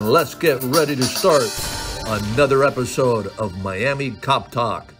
Let's get ready to start another episode of Miami Cop Talk.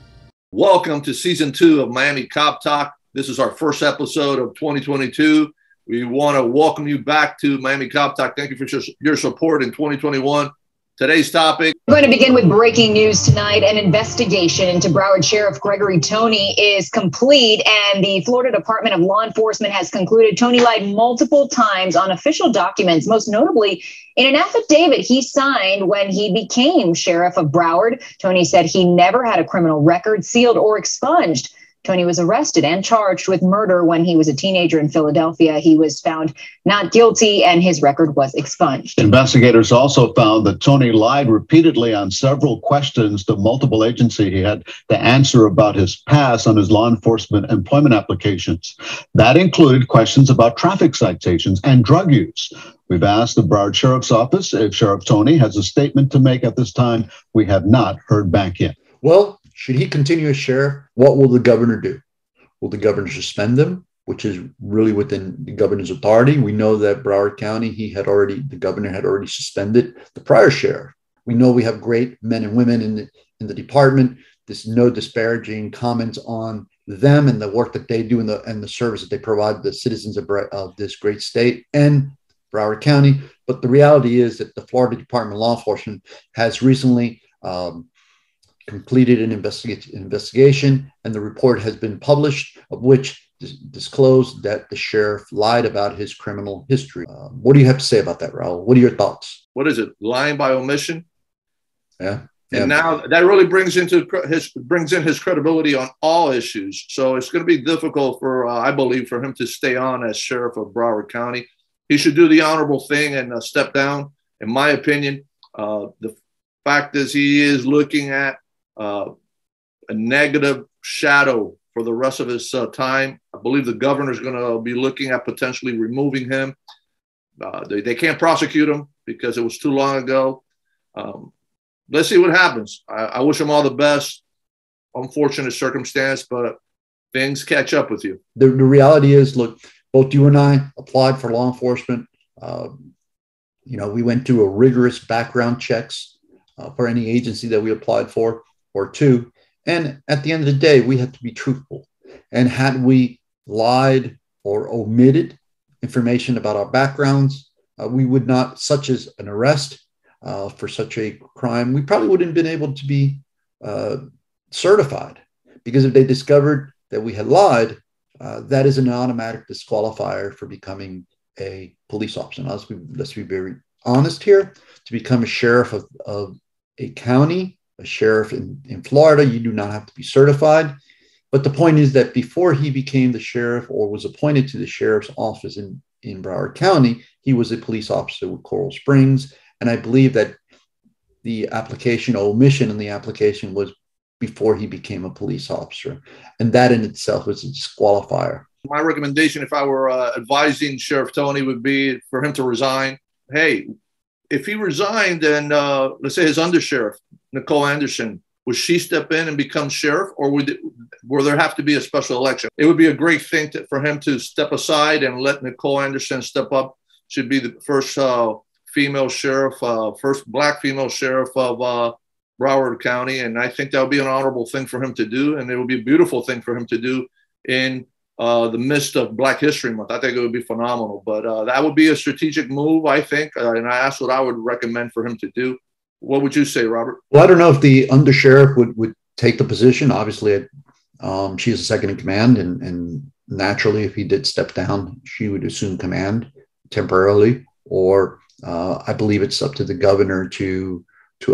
Welcome to Season 2 of Miami Cop Talk. This is our first episode of 2022. We want to welcome you back to Miami Cop Talk. Thank you for your support in 2021. Today's topic. We're going to begin with breaking news tonight. An investigation into Broward Sheriff Gregory Toney is complete, and the Florida Department of Law Enforcement has concluded Toney lied multiple times on official documents, most notably in an affidavit he signed when he became sheriff of Broward. Toney said he never had a criminal record sealed or expunged. Toney was arrested and charged with murder when he was a teenager in Philadelphia. He was found not guilty and his record was expunged. Investigators also found that Toney lied repeatedly on several questions to multiple agencies he had to answer about his past on his law enforcement employment applications. That included questions about traffic citations and drug use. We've asked the Broward Sheriff's Office if Sheriff Toney has a statement to make at this time. We have not heard back yet. Well, should he continue as sheriff, what will the governor do? Will the governor suspend him, which is really within the governor's authority? We know that Broward County, the governor had already suspended the prior sheriff. We know we have great men and women in the department. There's no disparaging comments on them and the work that they do and the service that they provide the citizens of this great state and Broward County. But the reality is that the Florida Department of Law Enforcement has recently completed an investigation, and the report has been published, of which disclosed that the sheriff lied about his criminal history. What do you have to say about that, Raul? What are your thoughts? What is it? Lying by omission? Yeah. And now that really brings in his credibility on all issues. So it's going to be difficult I believe, for him to stay on as sheriff of Broward County. He should do the honorable thing and step down. In my opinion, the fact is he is looking at a negative shadow for the rest of his time. I believe the governor is going to be looking at potentially removing him. They can't prosecute him because it was too long ago. Let's see what happens. I wish him all the best. Unfortunate circumstance, but things catch up with you. The reality is, look, both you and I applied for law enforcement. We went through a rigorous background checks for any agency that we applied for or to. And at the end of the day, we had to be truthful. And had we lied or omitted information about our backgrounds, we would not, such as an arrest for such a crime, we probably wouldn't have been able to be certified. Because if they discovered that we had lied, that is an automatic disqualifier for becoming a police officer. Now, let's be very honest here. To become a sheriff of a county, a sheriff in Florida, you do not have to be certified. But the point is that before he became the sheriff or was appointed to the sheriff's office in Broward County, he was a police officer with Coral Springs. And I believe that the application, omission in the application, was before he became a police officer. And that in itself was a disqualifier. My recommendation, if I were advising Sheriff Toney, would be for him to resign. Hey, if he resigned and let's say his undersheriff, Nicole Anderson, would she step in and become sheriff, or would there have to be a special election? It would be a great thing for him to step aside and let Nicole Anderson step up. She'd be the first female sheriff, first Black female sheriff of Broward County. And I think that would be an honorable thing for him to do. And it would be a beautiful thing for him to do in the midst of Black History Month. I think it would be phenomenal. But that would be a strategic move, I think. And that's what I would recommend for him to do. What would you say, Robert? Well, I don't know if the undersheriff would take the position. Obviously, she is a second in command. And naturally, if he did step down, she would assume command temporarily. Or I believe it's up to the governor to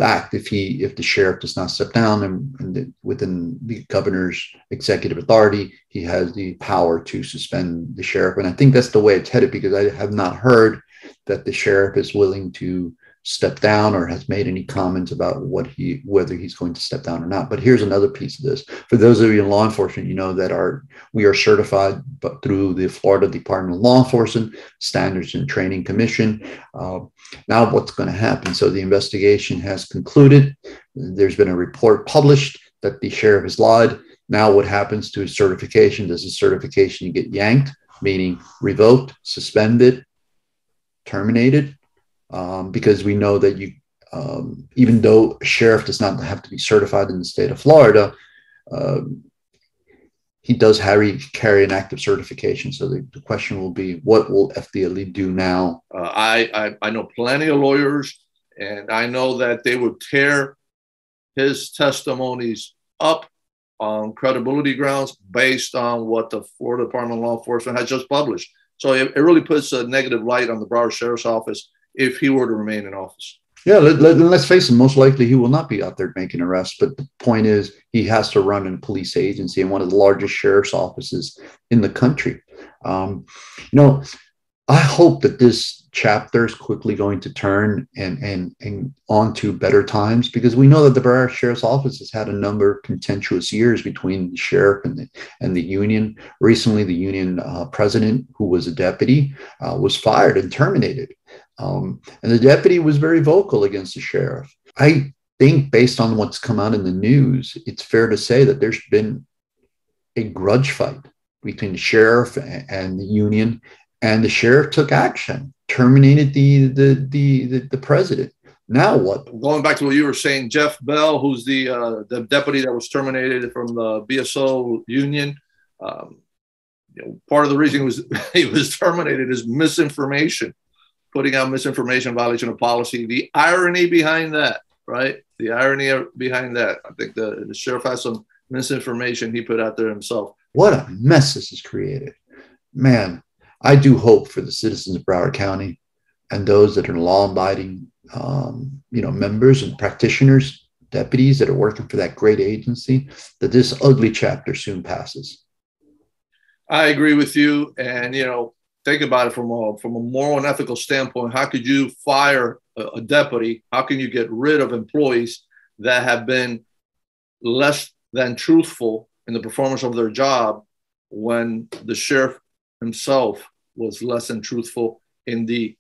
act if the sheriff does not step down, and within the governor's executive authority, he has the power to suspend the sheriff. And I think that's the way it's headed, because I have not heard that the sheriff is willing to step down or has made any comments about whether he's going to step down or not. But here's another piece of this. For those of you in law enforcement, you know that we are certified but through the Florida Department of Law Enforcement Standards and Training Commission. Now what's going to happen? So the investigation has concluded. There's been a report published that the sheriff has lied. Now what happens to his certification? Does his certification get yanked, meaning revoked, suspended, terminated? because we know that even though a sheriff does not have to be certified in the state of Florida, he does carry an active certification. So the question will be, what will FDLE do now? I know plenty of lawyers, and I know that they would tear his testimonies up on credibility grounds based on what the Florida Department of Law Enforcement has just published. So it really puts a negative light on the Broward Sheriff's Office if he were to remain in office. Yeah, let's face it, most likely he will not be out there making arrests. But the point is, he has to run a police agency and one of the largest sheriff's offices in the country. I hope that this chapter is quickly going to turn and on to better times, because we know that the Broward Sheriff's Office has had a number of contentious years between the sheriff and the union. Recently, the union president, who was a deputy, was fired and terminated. And the deputy was very vocal against the sheriff. I think, based on what's come out in the news, it's fair to say that there's been a grudge fight between the sheriff and the union, and the sheriff took action, terminated the president. Now what? Going back to what you were saying, Jeff Bell, who's the deputy that was terminated from the BSO union, part of the reason he was terminated is misinformation. Putting out misinformation, violation of policy. The irony behind that, right? The irony behind that. I think the sheriff has some misinformation he put out there himself. What a mess this has created. Man, I do hope for the citizens of Broward County and those that are law-abiding, members and practitioners, deputies that are working for that great agency, that this ugly chapter soon passes. I agree with you. And, think about it from a moral and ethical standpoint. How could you fire a deputy? How can you get rid of employees that have been less than truthful in the performance of their job when the sheriff himself was less than truthful in the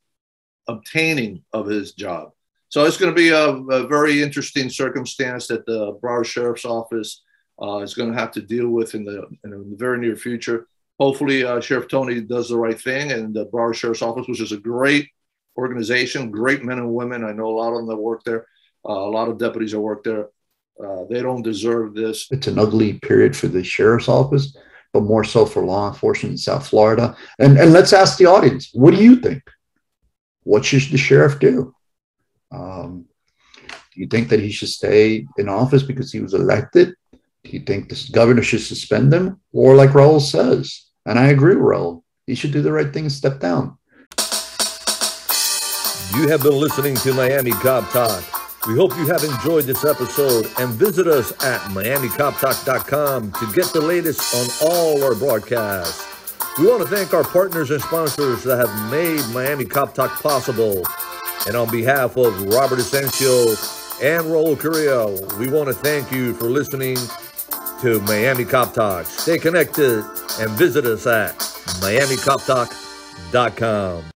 obtaining of his job? So it's going to be a very interesting circumstance that the Broward Sheriff's Office is going to have to deal with in the very near future. Hopefully, Sheriff Tony does the right thing, and the Broward Sheriff's Office, which is a great organization, great men and women. I know a lot of them that work there, a lot of deputies that work there. They don't deserve this. It's an ugly period for the Sheriff's Office, but more so for law enforcement in South Florida. And let's ask the audience, what do you think? What should the sheriff do? Do you think that he should stay in office because he was elected? Do you think the governor should suspend him? Or like Raul says, and I agree with Raul, he should do the right thing and step down. You have been listening to Miami Cop Talk. We hope you have enjoyed this episode, and visit us at MiamiCopTalk.com to get the latest on all our broadcasts. We want to thank our partners and sponsors that have made Miami Cop Talk possible. And on behalf of Robert Asensio and Raul Carrillo, we want to thank you for listening to Miami Cop Talk. Stay connected and visit us at MiamiCopTalk.com.